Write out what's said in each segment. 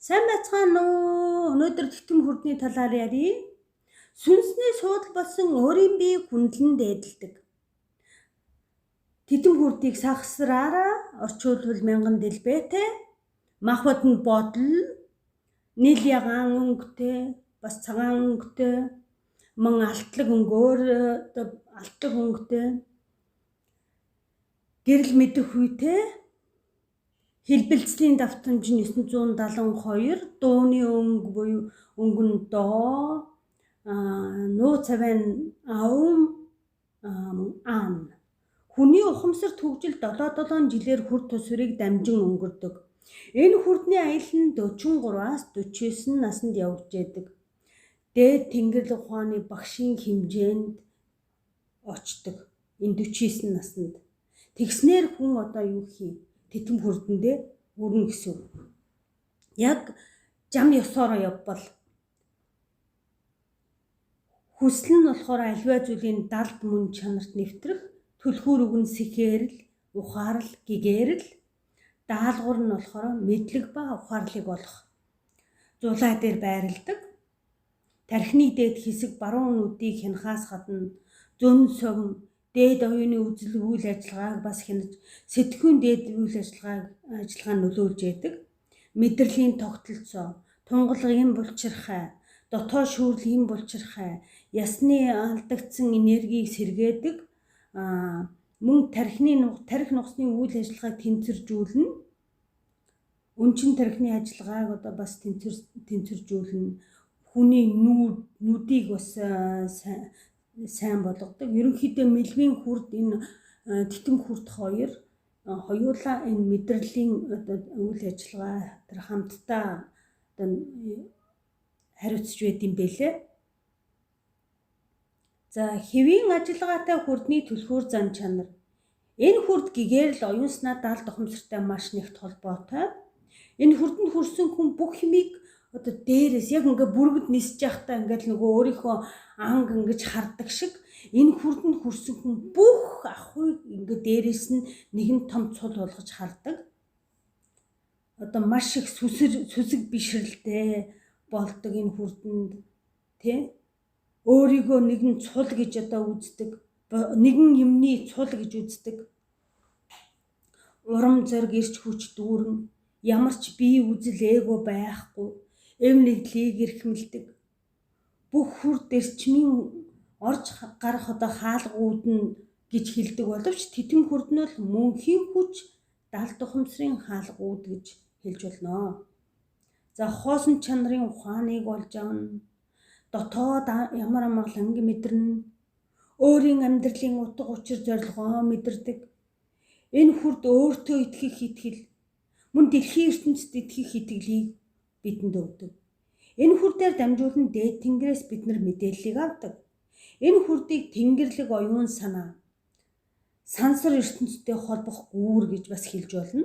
Сайн байцгаана уу? Өнөөдөр тэтгэм хүрдний талаар ярив. Сүнсний суудал болсон өөрийн бие хүндлэн дээдэлдэг. Тэтгэм хүрдийг сагсраараа орчуулбал мянган дэлбэтэй, махбод нь бодол, нийл ягаан өнгөтэй, бас цагаан өнгөтэй, мөн алтлаг өнгөтэй, гэрэл мэдэх үйтэй, хэлбэлцлийн давтамж нь 972, дууны өнгө буюу өнгө нь доо, нуу цавайн аум ан. Хүний ухамсарт хөгжил 7 жилээр хүр тусварыг дамжин өнгөрдөг. Энэ хүрдний аялал нь 43-аас 49 наснд явж байдаг. Дээд Тэнгэрл ухааны багшийн хэмжээнд очдог. Энэ 49 наснд. Тэгснээр хүн одоо юу хий? Тэтгэм хүрдэндээ хүрнэ гэсэн үг. Яг зам ёсоор явбал хүсэл нь болохоор аливаа зүйлийн далд мөн чанарт нэвтрэх, түлхүүр үгэн сэхээрл, ухаарл, гэгээрл, даалгавар нь болохоор мэдлэг ба ухаарлыг олох. Зулай дээр байрладаг. Тархины дээд хэсэг баруун нүдийг хянахаас гадна зөн совин дээд оюуны үйл ажиллагааг бас хянаж, сэтгүүн дээд үйл ажиллагааг нөлөөлж яадаг. Мэдрэлийн тогтолцоо, тунгалгын булчирхай, дотоод шүүрлийн булчирхай, ясны алдагдсан энергийг сэргээдэг, мөн тархи нугасны үйл ажиллагааг тэнцвэржүүлнэ. Өнчин тархины ажиллагааг одоо бас тэнцвэржүүлнэ. Хүний нүдийг бас сайн болгодог. Ерөнхийдөө мэлвийн хүрд энэ тэтгэм хүрд хоёулаа энэ мэдрэлийн үйл ажиллагаа тэр хамтдаа хариуцж байд юм бэлээ. За хэвийн ажиллагаатай хүрдний түлхүүр зан чанар. Энэ хүрд гэгээрл оюунснаа даалд ухамсартай маш нэгт холбоотой. Энэ хүрдэнд хүрсэн хүн бүх хэмийг одоо дээрээс яг ингээ бүргэд нисэж явахдаа ингээл нөгөө өөрийнхөө анг ингэж хардаг шиг энэ хүрдэнд хүрсэн хүн бүх ахуйг ингээ дээрээс нь нэгэн том цул болгож хардаг. Одоо маш их сүсэг бишрэлтэй болдог энэ хүрдэнд тий. Өөрийгөө нэгэн цул гэж одоо үздэг. Нэгэн юмны цул гэж үздэг. Урам зориг ирч хүч дүүрэн ямар ч бие үзэл эго байхгүй. Эв нэгдлийг эрхмэлдэг. Бүх хүрд эрчмийн орж гарах одоо хаалгууд нь гэж хэлдэг боловч тэтгэм хүрд нь бол мөнхийн хүч далд ухамсарын хаалгууд гэж хэлж болно. За хоосон чанарын ухааныг олж авна. Дотоод ямар амгалан мэдэрнэ. Өөрийн амьдралын утга учир зорилгоо мэдэрдэг. Энэ хүрд өөртөө итгэх итгэл, мөн дэлхийн ертөнцид итгэх итгэлийг бидэнд өгдөг. Энэ хүрдээр дамжуулан дээд тэнгэрээс бид нар мэдээллийг авдаг. Энэ хүрдийг тэнгэрлэг оюун санаа, сансар ертөнцтэй холбох гүүр гэж бас хэлж болно.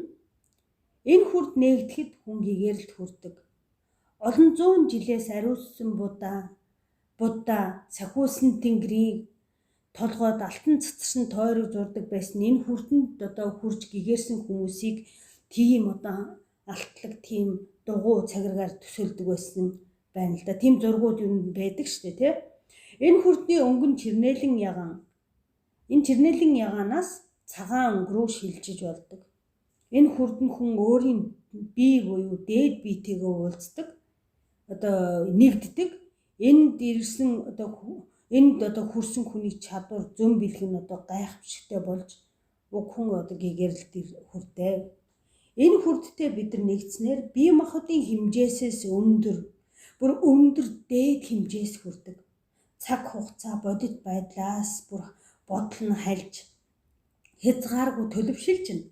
Энэ хүрд нээгдэхэд хүн гэгээрэлд хүрдэг. Олон зуун жилээс ариуссан Будда сахиулсан тэнгэрийг толгойд алтан цацсан тойрог зурдаг байсан энэ хүрдэнд одоо хурж гэгээрсэн хүмүүсийг тийм одоо алтлаг тийм дугуй цагиргаар төсөөлдөг байсан байна л да. Тийм зургууд юу байдаг шүү дээ, тий. Энэ хүрдний өнгө нь чирнээлэн ягаан. Энэ чирнээлэн ягаанаас цагаан өнгө рүү шилжиж болдог. Энэ хүрдэн хүн өөрийн бие буюу дээд биетэйгээ уулздаг. Одоо нэгддэг. Энд хүрсэн хүний чадвар зөн бэлэг нь одоо гайхамшигтай болж уг хүн одоо гэгэрэлт хүрдээ. Энэ хүрдтэй бид нар нэгдснээр бие махбодын хэмжээсээс бүр өндөр дээд хэмжээс хүрдэг. Цаг хугацаа бодит байдлаас бүр бодол нь хальж хязгааргүй төлөвшилжнэ.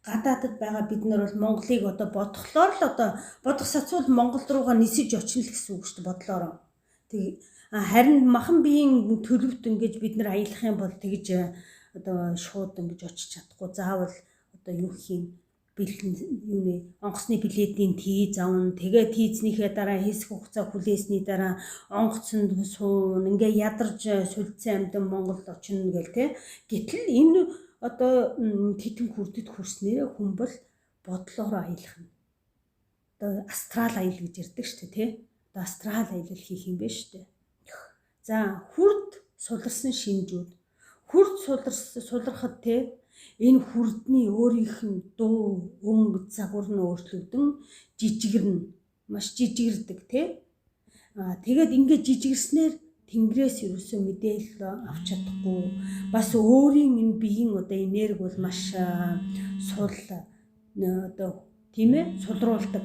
Гадаадд байгаа бид нар бол Монголыг одоо бодглоор л одоо бодох сацвал Монгол руугаа нисэж очно л гэсэн үг шүү дээ бодлороо. Харин махан биеийн төлөвт ингэж бид нар аялах юм бол тэгж одоо шууд ингэж очиж чадахгүй. Заавал одоо юу хийм онгоцны билетийн тийз авна. Тэгээ тийзнийхээ дараа хэсэг хугацаа хүлээсний дараа онгоцонд суун ингээ ядарч сүлдсэн амдан Монголд очино гэл тэ. Гэтэл энэ одоо тэтгэм хүрдэд хүрснээр хүн бол бодлоор аялах нь. одоо астрал аял гэж ярьдаг шүү дээ, тий. Одоо астрал аялал хийх юм байна шүү дээ. За хүрд суларсан шинжүүд. Хүрд сулархад тий энэ хүрдний өөрийнх нь дуу, өнгө, загвар нь өөрчлөгдөн жижигэрнэ. Маш жижигэрдэг тий. Тэгээд ингээд жижигэрснээр тэнгэрээс ерөөсөө мэдээлэл авч чадахгүй. Бас өөрийн энэ биеийн одоо энерги бол маш сул одоо тийм ээ сулруулдаг.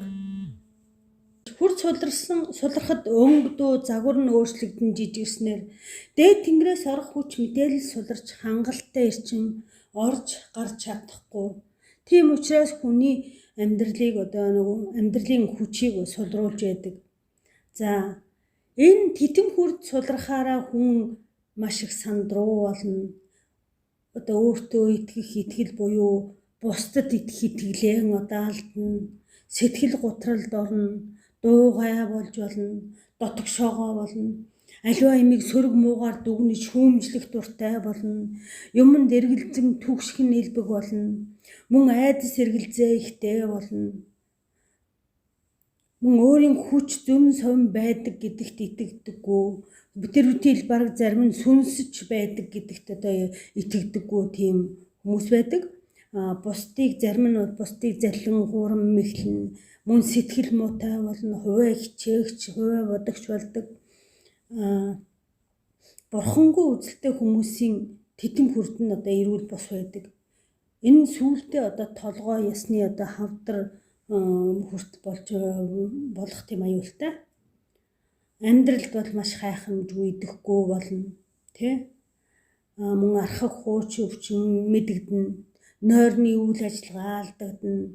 Хүрд сулархад өнгө, дуу, загвар нь өөрчлөгдөн жижигэрснээр дээд тэнгэрээс орох хүч мэдээлэл суларч хангалттай эрчим орж гарч чадахгүй. Тийм учраас хүний амьдралыг одоо амьдралын хүчийг сулруулж байдаг. За энэ титэм хүрд сулрахаараа хүн маш их сандруу болно. Одоо өөртөө итгэх итгэл буюу бусдад итгэх итгэлээ одоо алдна. Сэтгэл гутралд орно. Дуу гай болж болно. Дотогшоогоо болно. Аливаа имийг сөрөг муугаар дүгнэж шүүмжлэх дуртай болно. Юмд эргэлзэн түгших нэлбэг болно. Мөн айдас эргэлзээ ихтэй болно. Мөн өөрийн хүч зөв совин байдаг гэдэгт итгэдэггүй. Бүтэрүүтэл баг зарим нь сүнсэж байдаг гэдэгт одоо итгэдэггүй тийм хүмүүс байдаг. Бусдыг зарим нь бусдыг залин гурам мэхлэн мөн сэтгэл муутай болно. Хувиа хичээгч, хувиа бодогч болдог. Бурхангүй үзэлтэй хүмүүсийн титэм хүрд нь одоо эрүүл бос байдаг. Энэ сүүлдээ одоо толгой ясны одоо хавдар хүрт болох тийм аюултай. Амьдралд бол маш хайхамжгүй идэхгүй болно, тий? Мөн архаг хууч өвчин мэдэгдэн, нойрны үйл ажиллагаа алдагдана.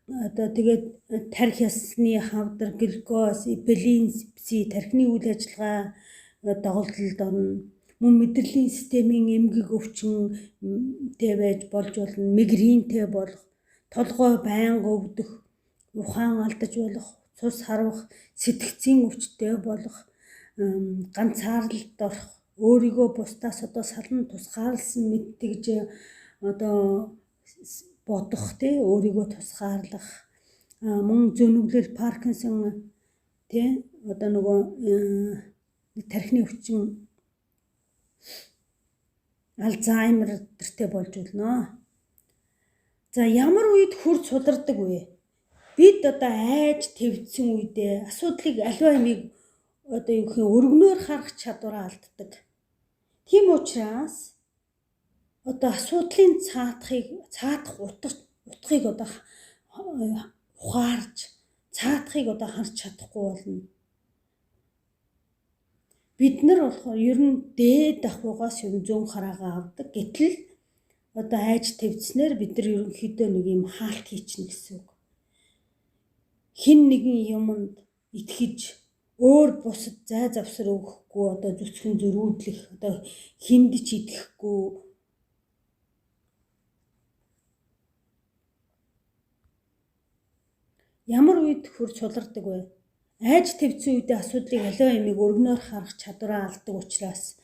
Одоо тэгээд тархи ясны хавдар, глюкоз, эпилепси, тархины үйл ажиллагаа доголдолд орно. Мөн мэдрэлийн системийн эмгэг өвчнтэй байж болж болно, мигрентэй болох, толгой байнга өвдөх, ухаан алдаж болох, цус харвах, сэтгцийн өвчтэй болох, ганцаарлалд орох, өөрийгөө бусдаас одоо салан тусгаарлсан мэдтэгж одоо бодох тий өөрийгөө тусгаарлах, мөн зөнөглөл Паркинсон тий одоо нөгөө тархины өвчин Альцгеймер төртэй болж болно. За ямар үед хүрд сулардаг вэ? Бид одоо айж твцсэн үедээ асуудлыг аливаа юмыг одоо юу гэх юм өргөнөөр харах чадвараа алддаг. Тийм учраас одоо асуудлын цаадах утгыг одоо ухаарж цаадахыг одоо харж чадахгүй болно. Бид нар болохоор ер нь дээд ахуйгаас ер нь зүүн хараагаа авдаг. Гэтэл одоо айж твцснээр бид нар ерөнхийдөө нэг юм хаалт хийчихнэ гэсэн үг. Хин нэгэн юмд итгэж өөр бусад зай завсар өгөхгүй одоо зүсгэн зөрүүдлэх одоо хинд ч итгэхгүй ямар үед хүрд сулардаг вэ? Айж твцсэн үедээ асуудлыг аливаа юмыг өргөнөөр харах чадвараа алддаг учраас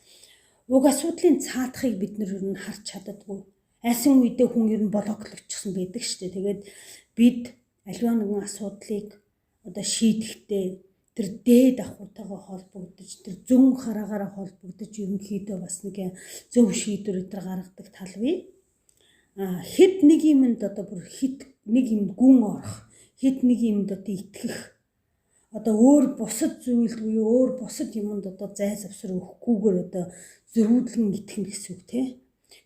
уг асуудлын цаадахыг бид нар ер нь харж чаддаггүй. Айсан үедээ хүн ер нь блоклогдчихсан байдаг шүү дээ. Тэгээд бид аливаа нэгэн асуудлыг одоо шийдэхдээ тэр дээд ахуйтайгаа холбогдож тэр зүүн хараагаараа холбогдож ерөнхийдөө бас нэг зөв шийдвэр өдр гаргадаг тал бий. Хэд нэг юмд одоо бүр хит нэг юм гүн орох, хэд нэг юмд одоо итгэх, одоо өөр бусад зүйл буюу өөр бусад юмд одоо зай завсар өгөхгүйгээр одоо зөрүүдлэн итгэх гэсэн үг тий.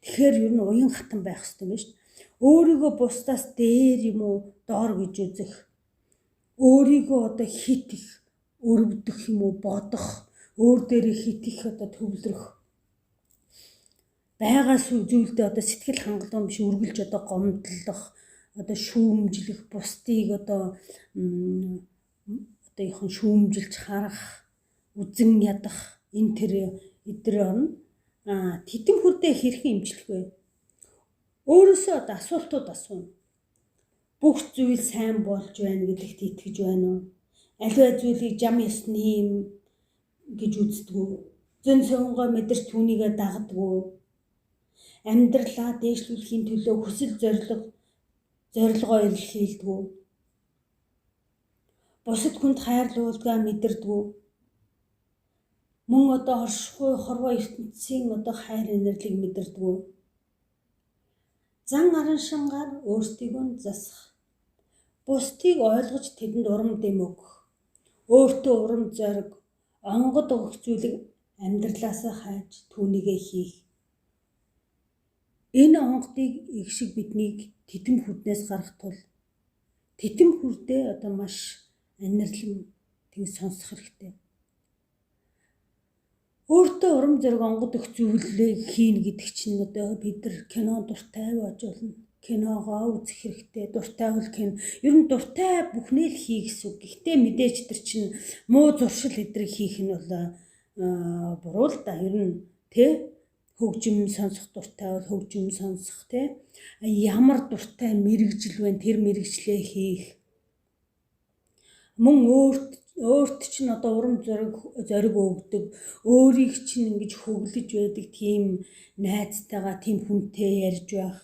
Тэгэхээр ер нь уян хатан байх хэрэгтэй юм шүү дээ. Өөрийгөө бусдаас дээр юм уу доор гэж үзэх, өөрийгөө одоо хит их өрөвдөх юм уу бодох, өөр дээр хит их одоо төвлөрөх, байгаа зүйлдээ одоо сэтгэл хангалуун биш үргэлж одоо гомдлох, одоо шүүмжлэх, бусдыг одоо яахан шүүмжилж харах, үзэн ядах энэ тэр эдгээр орно. Титэм хүрдээ хэрхэн имжлэх вэ? Өөрөөсөө одоо асуултууд асууна. Бүх зүйл сайн болж байна гэдэгт итгэж байна уу? Аливаа зүйлийг жам ёсны юм гэж үздэг үү? Зэн совингоо мэдэрч түүнийгээ дагдаг уу? Амьдралаа дээшлүүлэхийн төлөө хүсэл зорилгоо илэрхийлдэг үү? бусад хүнд хайрлуулгаа мэдэрдэггүй. Мөн одоо оршихуй хорвоо ертөнцийн одоо хайр инэрлийг мэдэрдэггүй. Зан араншингаар өөртөө засах. Бусдыг ойлгож тэдэнд урам дэм өгөх. Өөртөө урам зориг, онгод өгөх зүйлийг амьдралаасаа хайж түүнийгээ хийх. Энэ онгодыг их шиг биднийг титэм хүрднээс гарах тул титэм хүрдээ одоо маш анирлан тэг сонсох хэрэгтэй. Өөртөө урам зориг онгод өгөх зүйлийг хийн гэдэг чинь одоо бид нар кино дуртай байж болно. Киногоо үзэх хэрэгтэй. Дуртай бол кино. Ер нь дуртай бүхнээ л хий гэсэн үг. Гэхдээ мэдээж тэр чинь муу зуршил эдрийг хийх нь бол буруу л да. Ер нь тэ хөгжим сонсох дуртай бол хөгжим сонсох тэ. Ямар дуртай мэрэгжил вэ? Тэр мэрэгжлээ хийх. Мөн өөрт чинь одоо урам зориг өгдөг, өөрийг чинь ингэж хөглөж байдаг тийм найзтайгаа тийм хүнтэй ярьж байх.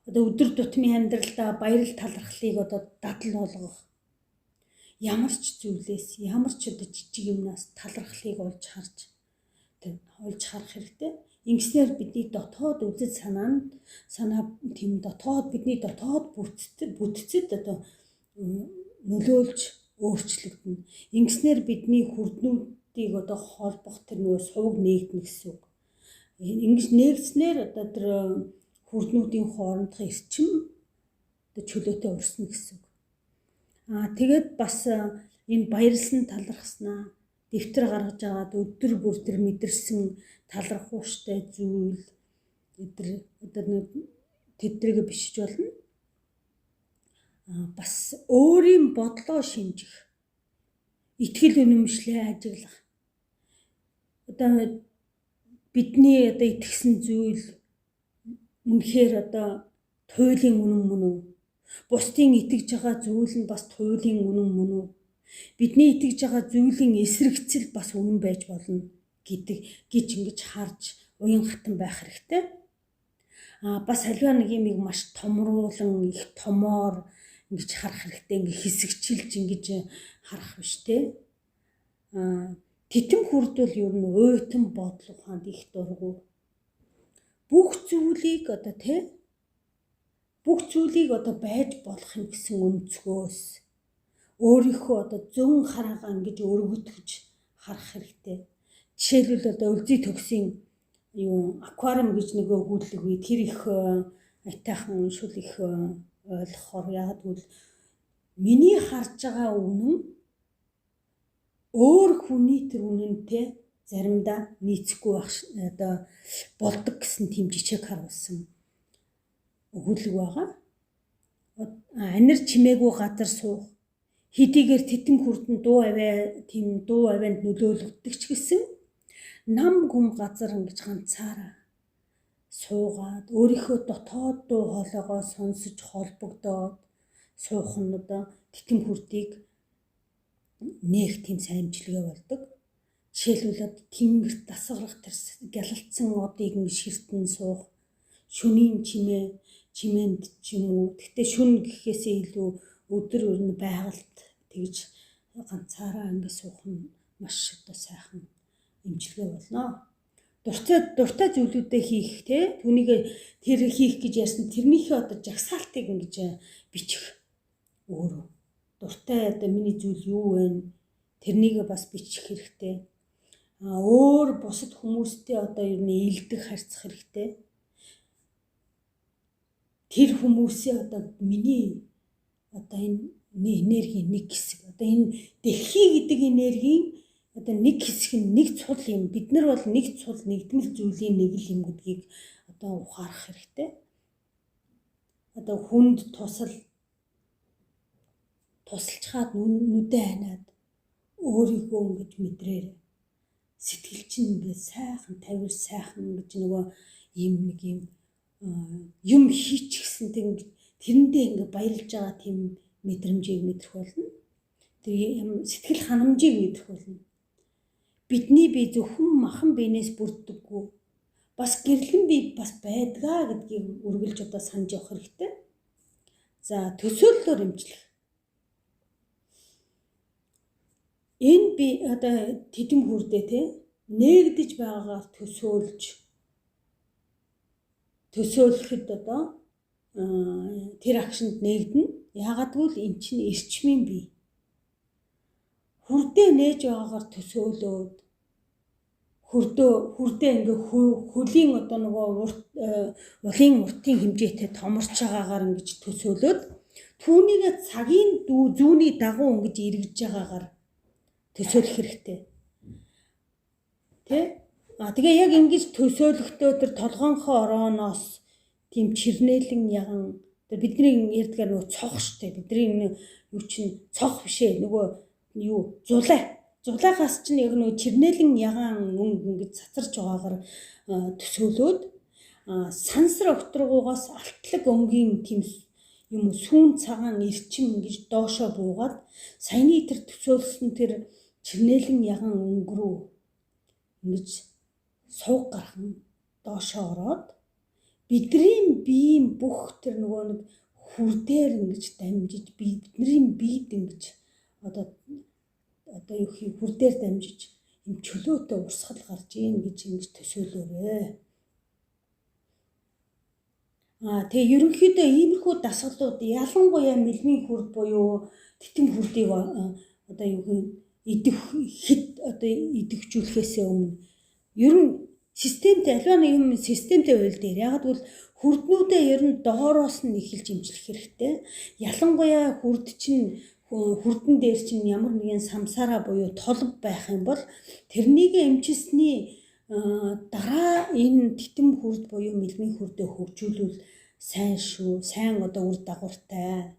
Одоо өдөр тутмын амьдралдаа баярал талархлыг одоо дадал болгох. Ямар ч зүйлээс, ямар ч одоо жижиг юмнаас талархлыг олж харах хэрэгтэй. Ингэснээр бидний дотоод үзэл санаа тийм бидний дотоод бүтцэд одоо нөлөөлж өөрчлөгдөнө. Ингэснээр бидний хүрднүүдийг одоо холбох тэр нөгөө сувг нээгдэнэ гэсэн үг. Ингэж нээгдснээр одоо тэр хүрднүүдийн хоорондох эрчим одоо чөлөөтэй урсна гэсэн үг. Тэгээд бас энэ баярлсан талархснаа дэвтэр гаргаж агаад өдөр бүр тэр мэдэрсэн талархууштай зүйл тэдрийг бишиж болно. Бас өөрийн бодлоо шинжих, итгэл үнэмшлээ ажиглах. Одоо бидний одоо итгэсэн зүйл үнэхээр одоо туйлын үнэн мөн үү? Бусдын итгэж байгаа зүйл нь бас туйлын үнэн мөн үү? Бидний итгэж байгаа зүйлийн эсрэгцэл бас үнэн байж болно гэж ингэж харж уян хатан байх хэрэгтэй. Бас аливаа нэг юмыг маш томруулан их томоор ингэж харах хэрэгтэй. Ингэ хэсэгчилж ингэж харах биш те. Титэм хүрдвэл ер нь уйтан бодол ухаанд их дургу. Бүх зүйлийг одоо байж болох юм гэсэн өнцгөөс өөрийнхөө одоо зөн хараагаа ингэж өргөтгөж харах хэрэгтэй. Жишээлбэл одоо өлзий төгсийн аквариум гэж нэг өгүүлэг бий. Тэр их айтайхан шүл их ойлгохоор яг л миний харж байгаа үнэн өөр хүний тэр үнэнтэй заримдаа нийцэхгүй одоо болдог гэсэн тийм жишээг харуулсан өгүүлэг байгаа. Анир чимээгүй газар суух, хэдийгээр титэм хүрдэн дуу авианд нөлөөлөгддөг ч гэсэн нам гүм газар ингэж ганцаараа суугаад өөрийнхөө дотоод дуу хоолойгоо сонсож холбогдоод суух нь одоо титэм хүрдийг нээх тийм сайн имчилгээ болдог. Жишээлбэл тэнгэрт дасгарах тэр гялалтсан одыг ингэ ширтэн суух, шөнийн чимээнд ч юм уу. Гэхдээ шүн гэхээсээ илүү өдөр өрнө байгальд тэгж ганцаараа ингэ суух нь маш одоо сайхан имчилгээ болно. Дуртай зүйлүүдээ хийх түүнийг тэр хийх гэж ярьсан тэрнийхээ одоо жагсаалтыг ингэж бичих өөрөө. Дуртай одоо миний зүйл юу вэ? Тэрнийг бас бичих хэрэгтэй. Өөр бусад хүмүүстэй одоо ер нь ээлдэх харьцах хэрэгтэй. Тэр хүмүүсээ одоо миний одоо энэ энергийн нэг хэсэг. Одоо энэ дэлхий гэдэг энергийн одоо нэг хэсэг нь нэг цул юм. Бид нар бол нэг цул нэгдмэл зүйлийн нэг л юм гэдгийг одоо ухаарах хэрэгтэй. Одоо хүнд тусалчхаад нүдээ ханаад өөрийгөө ингэж мэдрээр сэтгэл чинь ингээд сайхан тавир сайхан гэж нөгөө юм хийчихсэн тэрэндээ ингээд баярлж байгаа тийм мэдрэмжийг мэдрэх болно. Тэр сэтгэл ханамжийг мэдрэх болно. Бидний бие зөвхөн махан биенээс бүрддэггүй. Бас гэрлэн бие бас байдгаа гэдгийг үргэлж одоо санаж явах хэрэгтэй. За төсөөллөөр эмчлэх. Энэ би одоо тэдэм хүрдээ те нээгдэж байгаагаар төсөөлөхөд одоо тэр акшнд нээгдэнэ. Яагаад гэвэл эн чинь эрчмийн бий. Хүрдээ нээж байгаагаар төсөөлөөд хүрдээ ингээ хөлийн одоо нөгөө улын уртын хэмжээтэй томорч байгаагаар ингэж төсөөлөөд түүнийг цагийн зүүнний дагуу ингэж эргэж байгаагаар төсөөлөх хэрэгтэй. Тэ? Тэгээ яг ингэж төсөөлөхдөө тэр толгоонхоо орооноос тийм чирнээлэн яган бидний ярьдгаар нөгөө цох штэ. Бидний юу чинь цох бишээ нөгөө юу зулайгаас чинь яг нөгөө чирнээлэн ягаан өнгө ингэж цацарч байгаагаар төсөөлөөд сансар окторгуугаас алтлаг өнгийн тийм юм сүүн цагаан эрчим ингэж доошоо буугаад саяны тэр төсөөлсөн тэр чирнээлэн ягаан өнгө рүү ингэж сувг гархан доошоо ороод бидний биеийн бүх тэр нөгөө нэг хүрдээр ингэж дамжиж бидний биед ингэж одоо юу хий хүрдээр дамжиж юм чөлөөтэй урсгал гарч ийн гэж ингэж төсөөлөөрэй. Тэгээ ерөнхийдөө иймэрхүү дасгалууд ялангуяа мэлмийн хүрд буюу титэм хүрдийг одоо юу идэвхжүүлэхээс өмнө ер нь системтэй аливаа нэг юм системтэй байл дээр яг гэвэл хүрднүүдээ ер нь доороос нь эхэлж имжлэх хэрэгтэй. Ялангуяа хүрдэн дээр чинь ямар нэгэн самсаараа буюу толб байх юм бол тэрнийг эмчилсний дараа энэ титэм хүрд буюу мэлмийн хүрдээ хөгжүүлвэл сайн шүү. Сайн одоо үр дагавартай.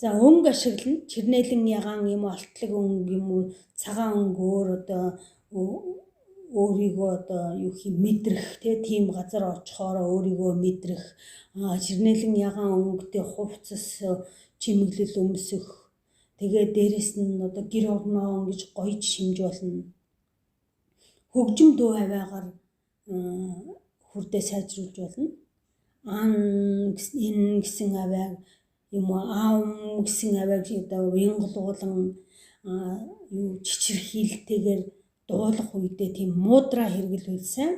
За өнгө ашиглана. Чирнээлэн ягаан юм уу, алтлаг өнгө юм уу, цагаан өнгөөр одоо өөрийгөө одоо юу хий мэдрэх тийм газар очихоор өөрийгөө мэдрэх, чирнээлэн ягаан өнгөтэй хувцас чимэглэл өмсөх. Тэгээ дээрэс нь одоо гэр орноо ингэж гоёж шимж болно. Хөгжим дуу аваагаар хүрдээ сайжруулж болно. Энэ гэсэн аваа юм уу, гэсэн авааг одоо вингулуулан юу чичирхийлтэйгээр дуулах үедээ тийм муудра хэрэглэвэл сайн.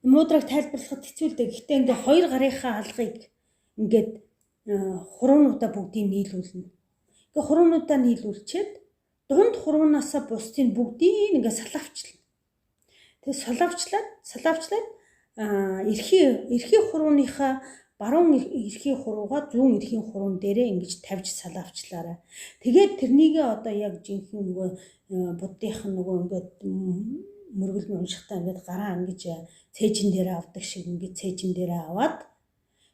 Муудраг тайлбарлахад хэцүү л дээ. Гэхдээ ингээ хоёр гарынхаа алгыг ингээд хуруунуудаа бүгдийг нийлүүлнэ. Ингээ хуруунуудаа нийлүүлчихэд дунд хуруунаасаа бусдыг бүгдийг ингээ салавчлаа. Тэгээ салавчлаад эрхий хурууныхаа баруун эрхий хуруугаа зүүн эрхийн хуруун дээрээ ингэж тавьж салавчлаарай. Тэгээд тэрнийгээ одоо яг жинхэнэ нөгөө буддийнх нь нөгөө ингээд мөргөл уншихтаа ингээд гараа ингэж цээжин дээр авдаг шиг ингэж цээжин дээр аваад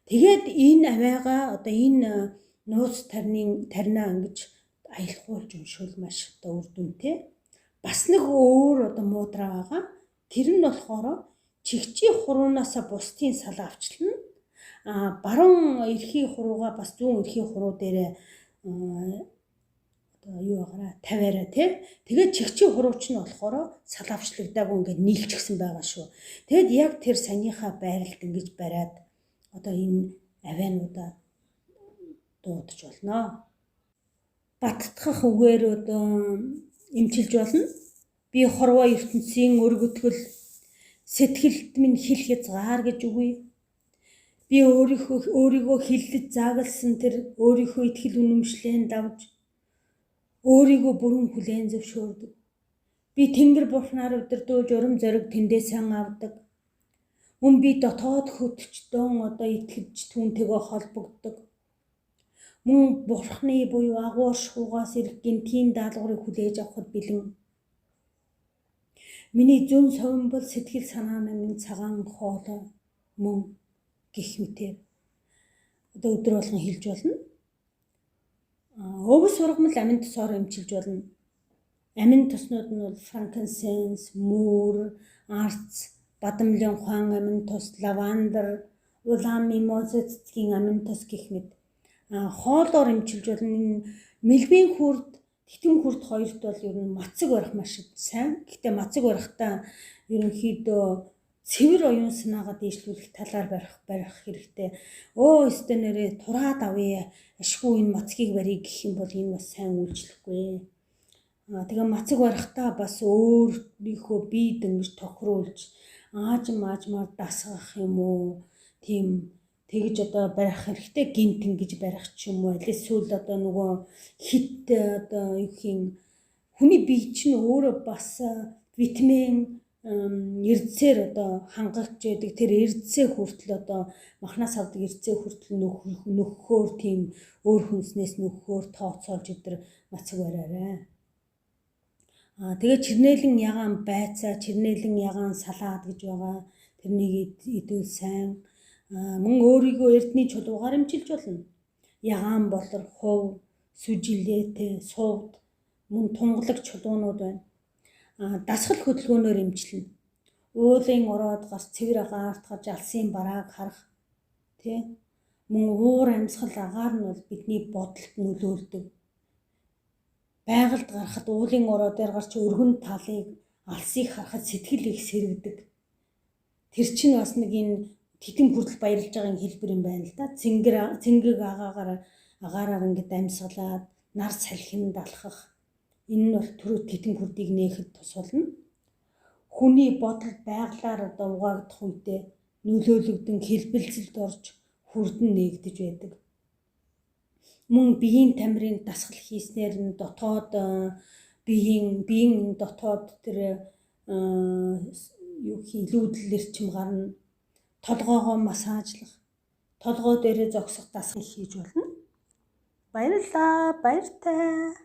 тэгээд энэ аваагаа одоо энэ нууц таринаа ингэж аялахуулж уншвал маш одоо үр дүнтэй. Бас нэг өөр одоо муудра байгаа. Тэр нь болохоор чигчий хуруунаасаа бусдын салаа авчлана. Баруун эрхий хуруугаа бас зүүн эрхий хуруу дээрээ одоо юу байгаараа тавиараа тий. Тэгээд чигчий хурууч нь болохоор салаавчлагдаагүй ингээд нийлчихсэн байгаа шүү. Тэгэд яг тэр саяныхаа байралд ингэж бариад одоо энэ авиануудаа дуудаж болно. Баттгах үгээр одоо эмчилж болно. Би хорвоо ертөнцийн өргөтгөл сэтгэлд минь хил хязгаар гэж үгүй. Би өөрийгөө хиллэж заагалсан тэр өөрийнхөө итгэл үнэмшлэн давж өөрийгөө бүрэн хүлээн зөвшөөрдөг. Би Тэнгэр бурхнаар удирдуулж урам зориг тэндээсэн авдаг. Мөн би дотоод хөтчдөн одоо итгэж түүнтэйгээ холбогддог. Мөн бурхны буюу агуур шуугаас ирэх гинтийн даалгаврыг хүлээж авахд бэлэн. Миний зүүн совин бол сэтгэл санааны минь цагаан хоолой мөн гэх мэтээр одоо өдөр болгон хэлж болно. Өвс ургамал амин тосоор эмчилж болно. Амин тоснууд нь бол frankincense, муур, арц, бадамлын ухаан амин тос, лавандер, улаан мимоза цэцгийн амин тос гэх мэт хоолоор эмчилж болно. Мэлбийн хүрд, титэм хүрд хоёрт бол ер нь мацаг барих маш сайн. Гэхдээ мацаг барихтаа ерөнхийдөө цэвэр оюун санаагаа дээшлүүлэх талаар барих хэрэгтэй. Өстө нэрээ тураад авъя. Ашгүй энэ мацгийг барья гэх юм бол энэ бас сайн үйлчлэхгүй. Тэгээ мацаг барахтаа бас өөрийнхөө бие дөнгөж тохируулж аажмаар дасгах юм уу? Тийм тэгж одоо барих хэрэгтэй, гинт ингэж барих ч юм уу? Аль эсвэл одоо нөгөө хит одоо юу гэх юм, хүний бие чинь өөрөө бас витамин эрдсээр одоо хангагч байдаг. Тэр эрдсээ хүртэл одоо махнаас авдаг эрдсээ хүртэл нөхөхөөр тийм өөр хүнснээс нөхөхөөр тооцоолж өдр мацаг бариарай. Тэгээ чирнээлэн ягаан байцаа, чирнээлэн ягаан салаад гэж байгаа. Тэрнийг идвэл сайн. Мөн өөрийгөө эрдний чулуугаар эмчилж болно. Ягаан болор, хув, сүжилээтэй, сувд, мөн тунгалаг чулуунууд байна. Дасгал хөдөлгөөнөөр эмчилнэ. Уулын ороод гарч цэвэр агаарт гарч алсын барааг харах, тий? Мөн уур амьсгал агаар нь бол бидний бодолд нөлөөлдөг. Байгальд гарахад уулын ороо дээр гарч өргөн талыг алсыг харахад сэтгэл их сэрэгдэг. Тэр чинь бас нэг энэ титэм хүртэл баярлж байгаа хэлбэр юм байна л да. Цэнгэг агаараар ингээд амьсгалаад нар салхинд алхах. Энэ нь бол түрүү титэм хүрдийг нээхэд тус болно. Хүний бодол байглаар одоо угаагдах үедээ нөлөөлөгдөн хэлбэлцэлд орж хүрдэн нээгдэж байдаг. Мөн биеийн тамирын дасгал хийснээр нь дотоод биеийн дотоод тэр юу илүүдэл эрчим гарна. Толгоогоо массажлах, толгой дээрээ зогсох дасгал хийж болно. Баярлалаа, баяртай.